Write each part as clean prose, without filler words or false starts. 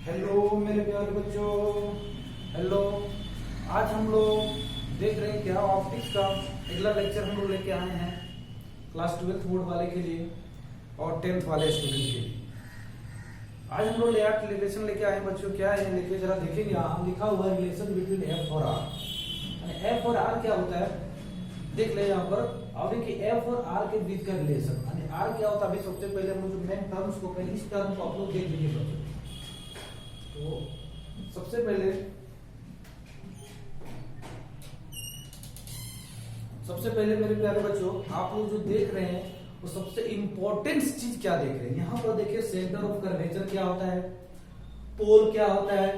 Hello मेरे प्यारे बच्चों। हेलो। आज हम लोग देख रहे हैं क्या ऑप्टिक्स का अगला लेक्चर हम लोग लेके आए हैं क्लास 12th बोर्ड वाले के लिए और 10th वाले स्टूडेंट के लिए। आज हम लोग रिलेशन लेके आए हैं बच्चों। क्या है लेके जरा देखेंगे। यहाँ लिखा हुआ है रिलेशन बिटवीन एफ और आर। एफ और आर क्या होता है देख ले यहाँ पर। अब देखिए एफ और आर के बीच का रिलेशन यानी आर क्या होता है। अभी सबसे पहले हम लोग मेन टर्म्स को पहले इस टर्म को आप लोग देख लीजिए बच्चों। तो सबसे पहले मेरे प्यारे बच्चों आप लोग जो देख रहे हैं वो सबसे इंपॉर्टेंट चीज क्या देख रहे हैं। यहां पर देखिए सेंटर ऑफ कर्वेचर क्या होता है, पोल क्या होता है,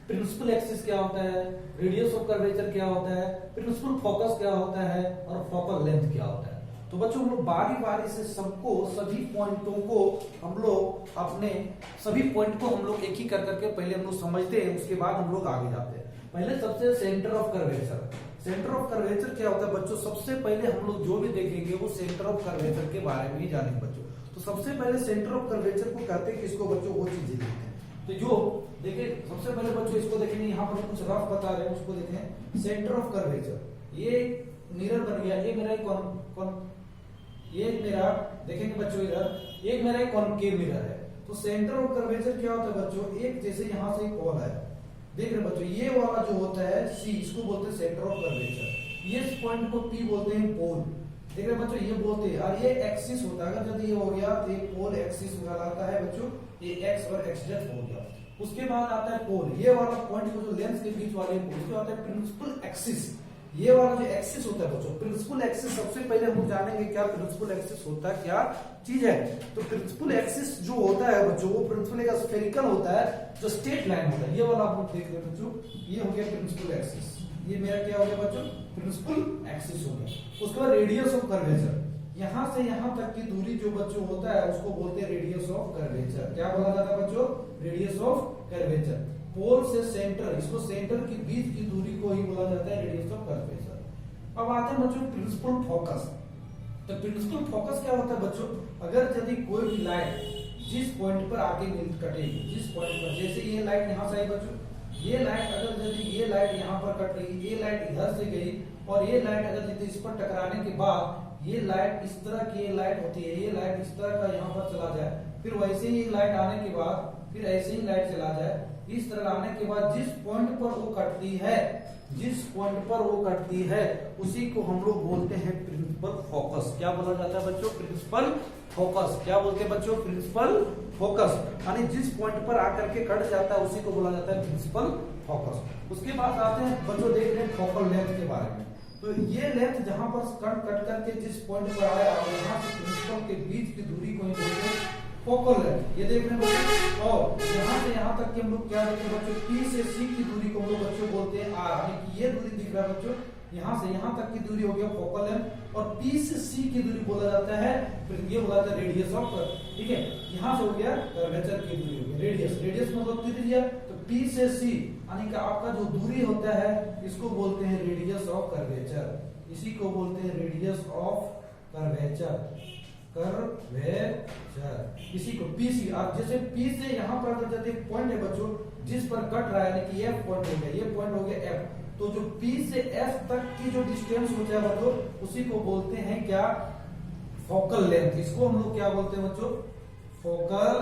प्रिंसिपल एक्सिस क्या होता है, रेडियस ऑफ कर्वेचर क्या होता है, प्रिंसिपल फोकस क्या होता है और फोकल लेंथ क्या होता है। तो बच्चों हम लोग बारी बारी से सबको सभी पॉइंटों को हम लोग अपने सभी पॉइंट को हम लोग एक ही कर करके पहले हम लोग समझते हैं, उसके बाद हम लोग आगे जाते हैं। पहले सबसे centre of curvature. Centre of curvature क्या होता है बच्चों। सबसे पहले हम लोग जो भी देखेंगे वो सेंटर ऑफ कर्वेचर के बारे में ही जानेंगे बच्चों। तो सबसे पहले सेंटर ऑफ कर्वेचर को कहते हैं किसको बच्चों, वो चीजें देखते हैं। तो जो देखिए सबसे पहले बच्चों इसको देखेंगे, यहाँ पर कुछ रफ बता रहे हैं उसको देखें। सेंटर ऑफ कर्वेचर ये मिरर बन गया। ये मेरा कौन ये मेरा देखेंगे बच्चों इधर एक मेरा कॉनकेव मिरर है। तो सेंटर ऑफ कर्वेचर क्या होता है बच्चों, एक जैसे यहां से एक कॉल है देख रहे बच्चों, ये वाला जो होता है सी इसको बोलते हैं सेंटर ऑफ कर्वेचर। ये पॉइंट को पी बोलते हैं पोल देख रहे बच्चों, ये बोलते हैं। और ये एक्सिस होता है, अगर यदि ये हो गया तो ये पोल एक्सिस कहलाता है बच्चों। ये एक्स और एक्स जेड हो गया। उसके बाद आता है पोल, ये वाला पॉइंट को जो लेंस के बीच वाले उसके आता है प्रिंसिपल एक्सिस। ये वाला जो एक्सिस होता है बच्चों, प्रिंसिपल एक्सिस सबसे पहले हम जानेंगे क्या प्रिंसिपल एक्सिस होता है, क्या चीज है। तो प्रिंसिपल एक्सिस जो होता है बच्चों वो प्रिंसिपल एक स्फेरिकल होता है जो स्ट्रेट लाइन होता है। ये वाला आप लोग देख रहे हैं बच्चों, ये हो गया प्रिंसिपल एक्सिस। ये मेरा क्या हो गया बच्चों, प्रिंसिपल एक्सिस हो गया। उसके बाद रेडियस ऑफ कर्वेचर, यहां से यहां तक की दूरी जो बच्चों होता है उसको बोलते हैं रेडियस ऑफ कर्वेचर। क्या बोला जाता है बच्चों, रेडियस ऑफ कर्वेचर। पोल से सेंटर, इसको सेंटर के बीच की दूरी को ही बोला जाता है रेडियस ऑफ कर्वेचर। अब आते हैं बच्चों प्रिंसिपल फोकस। तो प्रिंसिपल फोकस क्या होता है बच्चों, अगर यदि कोई भी लाइट जिस पॉइंट पर आके कटेगी, जिस पॉइंट पर, जैसे ये लाइट यहां से आई बच्चों, ये लाइट अगर यदि ये लाइट यहां पर कट रही, ये लाइट इधर से गई और ये लाइट अगर यदि इस पर टकराने के बाद ये लाइट इस तरह की ये लाइट होती है, ये लाइट इस तरह का यहाँ पर चला जाए, फिर वैसे ही लाइट आने के बाद फिर ऐसे ही लाइट चला जाए, इस तरह आने के बाद जिस पॉइंट पर वो कटती है, जिस पॉइंट पर वो कटती है उसी को हम लोग बोलते हैं प्रिंसिपल फोकस। क्या बोला जाता है बच्चों, प्रिंसिपल फोकस। क्या बोलते हैं बच्चों, प्रिंसिपल फोकस। यानी जिस पॉइंट पर आकर के कट जाता है उसी को बोला जाता है प्रिंसिपल फोकस। उसके बाद आते हैं बच्चों देख रहे हैं फोकल लेंथ के बारे में। तो ये लेंथ जहां पर कट करके जिस पॉइंट पर आया यहाँ से प्रिंसिपल के बीच की दूरी को ही बोलते हैं फोकल लेंथ। ये देख रहे हैं बच्चों, और यहाँ से यहाँ तक कि हम लोग क्या देखते हैं बच्चों, P से C की दूरी को हम लोग बच्चों बोलते हैं R। यानी कि ये दूरी दिख रहा है बच्चों, यहाँ से यहाँ तक की दूरी हो गया फोकल लेंथ। और P से C की दूरी बोला जाता है, फिर ये बोला जाता है रेडियस ऑफ, ठीक है। यहाँ से हो गया कर्वेचर की दूरी हो गई रेडियस। रेडियस मतलब त्रिज्या। तो P से C यानी कि आपका जो दूरी होता है इसको बोलते हैं रेडियस ऑफ कर्वेचर। इसी को बोलते हैं रेडियस ऑफ कर्वेचर, कर्वेचर। इसी को पीसी। आप जैसे पी से यहाँ पर अगर एक पॉइंट है बच्चों जिस पर कट रहा है, यानी कि एफ पॉइंट हो गया, ये पॉइंट हो गया एफ। तो जो पी से एफ तक की जो डिस्टेंस होता है बच्चों उसी को बोलते हैं क्या, फोकल लेंथ। इसको हम लोग क्या बोलते हैं बच्चों, फोकल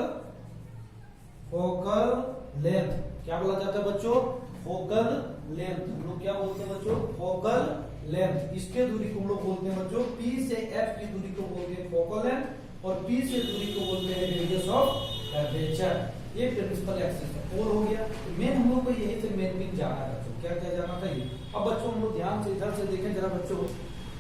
लेंथ। क्या बोला जाता है बच्चों, फोकल लेंथ। हम लोग क्या बोलते हैं बच्चों, फोकल लेंथ। इसके दूरी को हम लोग बोलते हैं बच्चों, P से F की दूरी को बोलते हैं फोकल लेंथ और P से दूरी को बोलते हैं रेडियस ऑफ कर्वेचर। ये प्रिंसिपल एक्सिस है। पोल हो गया। मेन हम लोग को यही से मेन जाना है बच्चों। क्या क्या जाना था ये। अब बच्चों हम लोग ध्यान से इधर से देखें जरा बच्चों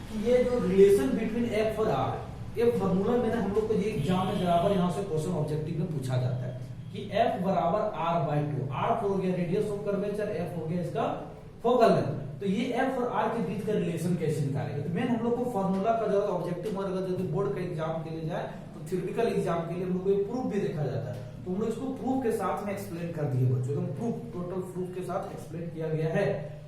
कि ये जो रिलेशन बिटवीन F और R, ये फॉर्मूला में हम लोग को ये एग्जाम में बराबर यहाँ से क्वेश्चन ऑब्जेक्टिव में पूछा जाता है कि F बराबर R/2। R हो गया रेडियस ऑफ कर्वेचर, F हो गया इसका फोकल लेंथ। तो ये F और R के बीच का रिलेशन कैसे निकालेंगे। तो मेन हम लोग को फॉर्मूला का जरूरत ऑब्जेक्टिव में, अगर यदि बोर्ड का एग्जाम के लिए जाए तो थ्योरेटिकल एग्जाम के लिए हम लोग को प्रूफ भी देखा जाता है। तो हम लोग इसको प्रूफ के साथ में एक्सप्लेन कर दिए बच्चों, तो प्रूफ टोटल प्रूफ के साथ एक्सप्लेन किया गया है।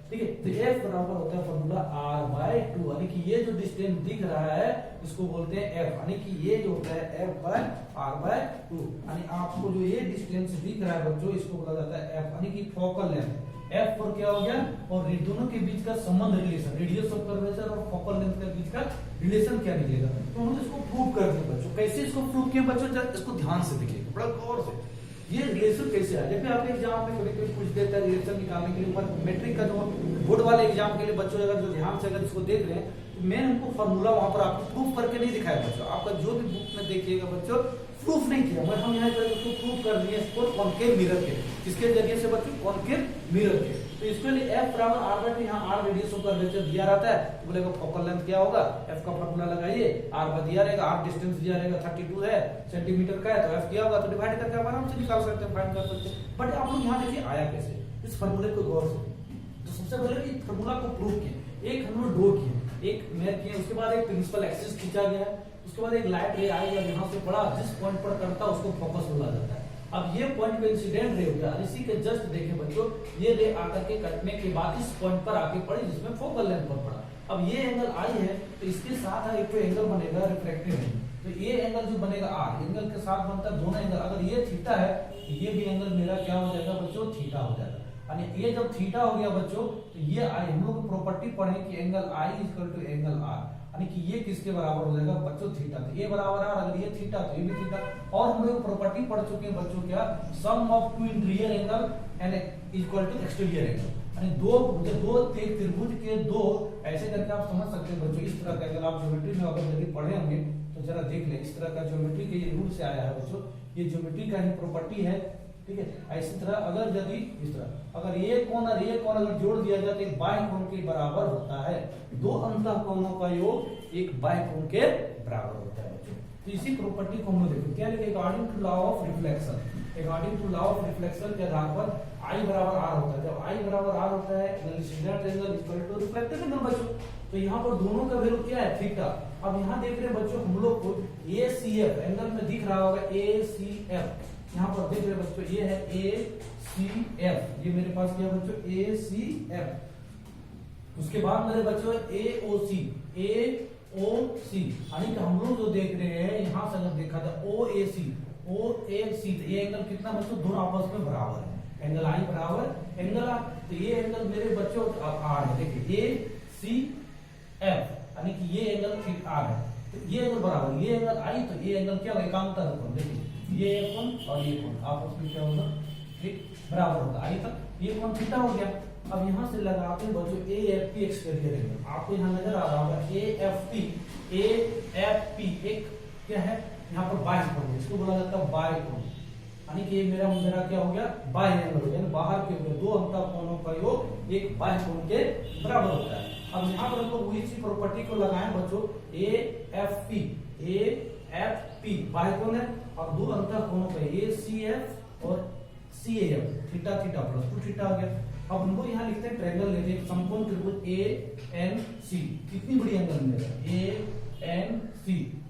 ठीक है। तो एफ बराबर होता है फॉर्मूला r/2, यानी कि ये जो डिस्टेंस दिख रहा है इसको बोलते हैं एफ, यानी कि ये जो होता है f/r/2, यानी आपको जो ये डिस्टेंस दिख रहा है बच्चों इसको बोला जाता है एफ, यानी कि फोकल लेंथ। एफ पर क्या हो गया, और दोनों के बीच का संबंध रिलेशन, रेडियस ऑफ कर्वेचर और फोकल लेंथ के बीच का रिलेशन क्या निकलेगा, तो हम इसको प्रूव करते हैं बच्चों। कैसे इसको प्रूव किया बच्चों, इसको ध्यान से देखिए, बड़ा गौर से ये रिलेशन कैसे आया। जब भी आपके एग्जाम में कभी पूछ देता है रिलेशन निकालने के लिए, ऊपर मैट्रिक का जो बोर्ड वाले एग्जाम के लिए बच्चों अगर जो ध्यान से अगर इसको देख रहे हैं, तो मैं उनको फॉर्मूला वहां पर आपको प्रूफ करके नहीं दिखाया बच्चों। आपका जो भी बुक में देखिएगा बच्चों प्रूफ नहीं किया, मगर हम यहाँ पर इसको प्रूफ कर दिए इसको कॉन्केव मिरर के, किसके जरिए से बच्चों, कॉन्केव मिरर के। तो इसके लिए f बराबर r/2, यहाँ r रेडियस ऑफ कर्वेचर दिया रहता है, तो बोलेगा फोकल लेंथ क्या होगा, f का फार्मूला लगाइए, r दिया रहेगा, r डिस्टेंस दिया रहेगा 32 है सेंटीमीटर का है, तो f दिया होगा, तो डिवाइड करके आप आराम से निकाल सकते हैं, फाइंड कर सकते हैं। बट आप लोग यहाँ देखिए आया कैसे इस फार्मूले को गौर से। तो सबसे पहले इस फार्मूला को प्रूव किए, एक हम लोग ड्रॉ किए, एक मैथ किए, उसके बाद एक प्रिंसिपल एक्सिस खींचा गया, उसके बाद एक लाइट रे आएगा यहाँ से पड़ा, जिस पॉइंट पर करता उसको फोकस बोला जाता है। अब ये पॉइंट पे इंसिडेंट रे हो गया, इसी के जस्ट देखें बच्चों, ये रे आकर के कटने के बाद इस पॉइंट पर आके पड़ी जिसमें फोकल लेंथ पर पड़ा। अब ये एंगल आई है, तो इसके साथ एक एंगल बनेगा रिफ्रैक्टिव एंगल, तो ये एंगल जो बनेगा आर एंगल के साथ बनता है दोनों एंगल। अगर ये थीटा है तो ये भी एंगल मेरा क्या हो जाएगा बच्चों, थीटा हो जाएगा। यानी ये जब थीटा हो गया बच्चों, तो ये आई हम लोग प्रॉपर्टी पढ़े कि angle I equal to angle R, यानी कि ये किसके बराबर हो जाएगा बच्चों, थीटा। तो ये बराबर आर, अगर ये थीटा तो ये भी थीटा। और हम लोग प्रॉपर्टी पढ़ चुके हैं बच्चों क्या, sum of two interior angle and equal to exterior angle, यानी दो त्रिभुज के दो ऐसे करके आप समझ सकते हैं बच्चों। इस तरह का अगर आप ज्योमेट्री में अगर यदि पढ़े होंगे तो जरा देख ले, इस तरह का ज्योमेट्री के रूल से आया है बच्चों, ये ज्योमेट्री का ही प्रॉपर्टी है, ठीक है। इसी तरह अगर यदि इस तरह अगर ये कोण और ये कोण अगर जोड़ दिया जाए तो एक बाह्य कोण के बराबर होता है, दो अंतः कोणों का योग एक बाह्य कोण के बराबर होता है बच्चों। तो इसी प्रॉपर्टी को हम देखो क्या लिखे, according to law of reflection, according to law of reflection के आधार पर I बराबर R होता है। जब I बराबर R होता है incident angle equal to reflected angle बच्चों, तो यहाँ पर दोनों का वैल्यू क्या है, थीटा। अब यहाँ देख रहे हैं बच्चों हम लोग को ACF एंगल में दिख रहा होगा, ACF यहाँ पर देख रहे बच्चों, ये है ACF, ये मेरे पास क्या है बच्चों, ACF। उसके बाद मेरे बच्चों AOC, यानी कि हम लोग जो देख रहे हैं यहाँ से अगर देखा था OAC, तो ये एंगल कितना बच्चों, दोनों आपस में बराबर है, एंगल आई बराबर एंगल आर। तो ये एंगल मेरे बच्चों आर है, देखिए ACF, यानी कि ये एंगल आर है, तो ये एंगल बराबर, ये एंगल आई, तो ये एंगल क्या होगा, एकांतर कोण, देखिए ये कोण और ये कोण आपस में क्या होगा, ठीक बराबर होगा, आई तक ये कोण थीटा हो गया। अब यहाँ से लगाते हैं बच्चों AFP एक्सटीरियर एंगल, आपको यहाँ नजर आ रहा होगा AFP एक क्या है, यहाँ पर बाह्य कोण, इसको बोला जाता है बाह्य कोण, यानी कि मेरा क्या हो गया, बाह्य एंगल हो गया, बाहर के हो गया, दो अंतः कोणों का योग एक बाह्य कोण के बराबर होता है। अब यहाँ पर हम लोग इसी प्रॉपर्टी को लगाएं बच्चों, AFP बाह्य कोण है, और दो अंतः कोणों का ACF और CAF, theta theta plus 2 theta हो गया। अब हम लोग यहाँ लिखते हैं ट्रायंगल लेते हैं, समकोण त्रिभुज ANC, कितनी बड़ी एंगल में ANC,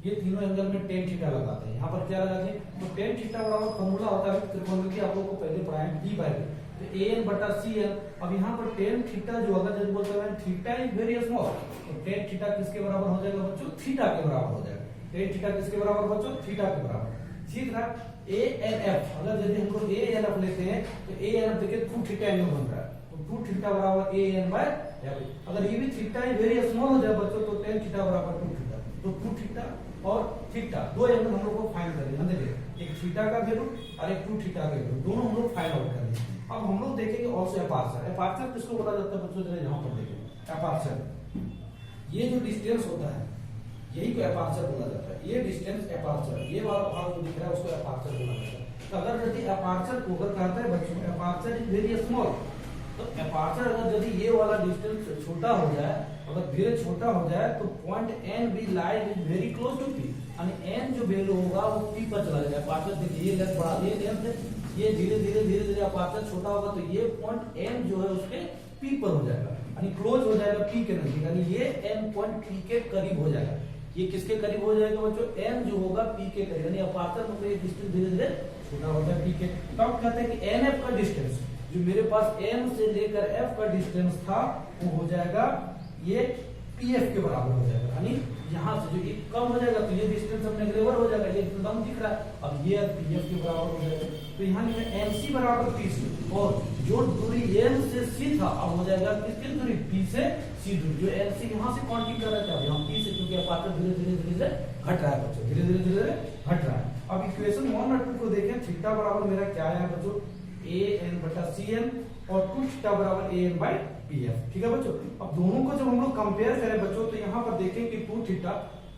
ये तीनों एंगल में tan थीटा लगाते हैं। यहाँ पर क्या लगाते हैं, तो tan थीटा बराबर फॉर्मूला होता है त्रिकोणमिति, आप लोगों को पहले पढ़ाया D बाय D, तो AN बटा CN। अब यहाँ पर tan थीटा जो अगर जब बोलते हैं थीटा इज वेरी स्मॉल, तो tan थीटा किसके बराबर हो जाएगा बच्चों, थीटा के बराबर हो जाएगा। tan थीटा किसके बराबर बच्चों, थीटा के बराबर। इसी तरह ANF, अगर यदि हम लोग ANF लेते हैं तो ANF देखिए 2 थीटा एंगल बन रहा है, तो 2 थीटा बराबर AN बाय F। अगर ये भी थीटा इज वेरी स्मॉल हो जाए बच्चों, तो tan थीटा बराबर 2 थीटा, तो 2 थीटा और थीटा दो एंगल हम लोग को फाइंड करना है, देखिए एक थीटा का वैल्यू और एक 2 थीटा का वैल्यू, दोनों हम लोग फाइंड आउट करेंगे। अब हम लोग देखेंगे ऑल्सो एपर्चर, एपर्चर किसको बोला जाता है बच्चों, जरा यहाँ पर देखिए एपर्चर, ये जो डिस्टेंस होता है यही को एपर्चर बोला जाता है, ये डिस्टेंस एपर्चर, ये वाला भाग जो दिख रहा है उसको एपर्चर बोला जाता है। तो अगर यदि एपर्चर को अगर कहता है बच्चों एपर्चर इज वेरी स्मॉल, तो एपर्चर अगर यदि ये वाला डिस्टेंस छोटा हो जाए, अगर धीरे छोटा हो जाए, तो पॉइंट N भी lies is very close to P, यानी N जो वैल्यू होगा वो P पर चला जाएगा। एपर्चर देखिए ये लेंथ बढ़ा, ये लेंथ है, ये धीरे धीरे एपर्चर छोटा होगा, तो ये पॉइंट N जो है उसके P पर हो जाएगा, यानी क्लोज हो जाएगा P के नजदीक, यानी ये N पॉइंट P के करीब हो जाएगा। ये किसके करीब हो जाएगा बच्चों, N जो होगा P के करीब, यानी अपर्चर मतलब ये डिस्टेंस धीरे धीरे छोटा हो जाएगा P के। तो आप कहते हैं कि NF का डिस्टेंस, जो मेरे पास एम से लेकर एफ का डिस्टेंस था वो हो जाएगा ये पीएफ के बराबर हो जाएगा, यानी यहाँ से जो कम हो जाएगा तो ये डिस्टेंस अब नेगलेवर हो जाएगा, ये लंब दिख रहा है, अब ये पीएफ के बराबर हो जाएगा। तो यहाँ लिखा एमसी बराबर पीसी, और जो दूरी एम से सी था अब हो जाएगा किसकी दूरी, पी से सी दूरी। जो एमसी यहाँ से कौन कर रहा है, हम पी से, क्योंकि अपार्चर धीरे धीरे धीरे से घट रहा है बच्चों, धीरे धीरे धीरे घट रहा है। अब इक्वेशन 1 और 2 को देखें, थीटा बराबर मेरा क्या है बच्चों, ए एन बटा सी एन, और 2 थीटा बराबर A N by P F. ठीक है बच्चों, अब दोनों को जब हम लोग कंपेयर करें बच्चों तो यहाँ पर देखें कि 2 थीटा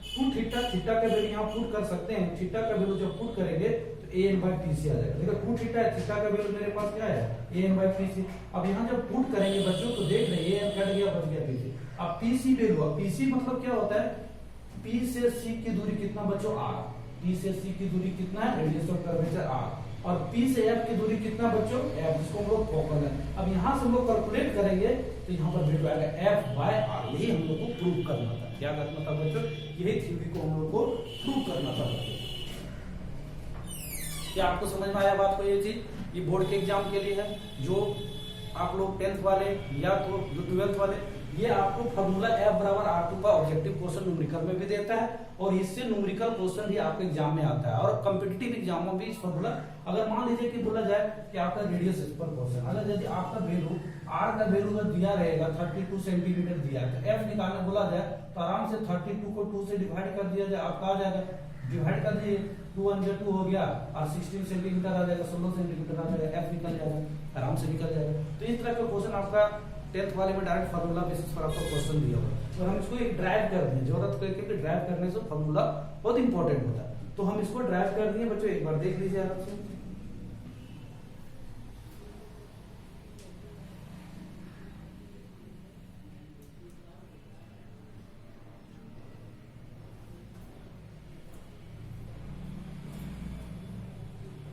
थीटा का वैल्यू यहाँ पुट कर सकते हैं, थीटा का वैल्यू जब पुट करेंगे तो A N by P C आ जाएगा। देखो 2 थीटा का वैल्यू मेरे पास क्या है, A N by P C. अब यहाँ जब पुट करेंगे बच्चों तो देख रहे ए एन कट गया, बच गया पी सी। अब पी सी वैल्यू, अब पी सी मतलब क्या होता है, पी से सी की दूरी कितना बच्चों, आर। पी से सी की दूरी कितना है, रेडियस ऑफ कर्वेचर आर, और P से F की दूरी कितना बच्चों, F, जिसको हम लोग फोकल है। अब यहाँ से हम लोग कैलकुलेट करेंगे तो यहाँ पर वैल्यू आएगा F बाय R। यही हम लोग को प्रूव करना था, क्या करना था बच्चों, यही थ्योरी को हम लोग को प्रूव करना था बच्चों। क्या आपको समझ में आया बात को, ये चीज, ये बोर्ड के एग्जाम के लिए है, जो आप लोग 10th वाले या तो जो 12th वाले, ये आपको फॉर्मूला F बराबर R2 का ऑब्जेक्टिव क्वेश्चन न्यूमेरिकल में भी देता है, और इससे न्यूमेरिकल क्वेश्चन भी आपके एग्जाम में आता है, और कॉम्पिटिटिव एग्जामों में इस फॉर्मूला, अगर मान लीजिए कि बोला जाए कि आपका रेडियस पर क्वेश्चन, अगर यदि आपका वैल्यू R का वैल्यू अगर दिया रहेगा 32 सेंटीमीटर दिया है, तो F निकालने बोला जाए तो आराम से 32 को 2 से डिवाइड कर दिया जाए, आपका आ जाएगा, डिवाइड कर दिए 2 1 2 हो गया, और 16 सेंटीमीटर आ जाएगा, 16 सेंटीमीटर आ जाएगा, F निकल जाएगा, आराम से निकल जाएगा। तो इस तरह का क्वेश्चन आपका 10th वाले में डायरेक्ट फार्मूला बेसिस पर आपको क्वेश्चन दिया होगा, और हम इसको एक ड्राइव कर दें, जरूरत करके ड्राइव करने से फार्मूला बहुत इंपॉर्टेंट होता है, तो हम इसको ड्राइव कर दिए बच्चों, एक बार देख लीजिए आराम से।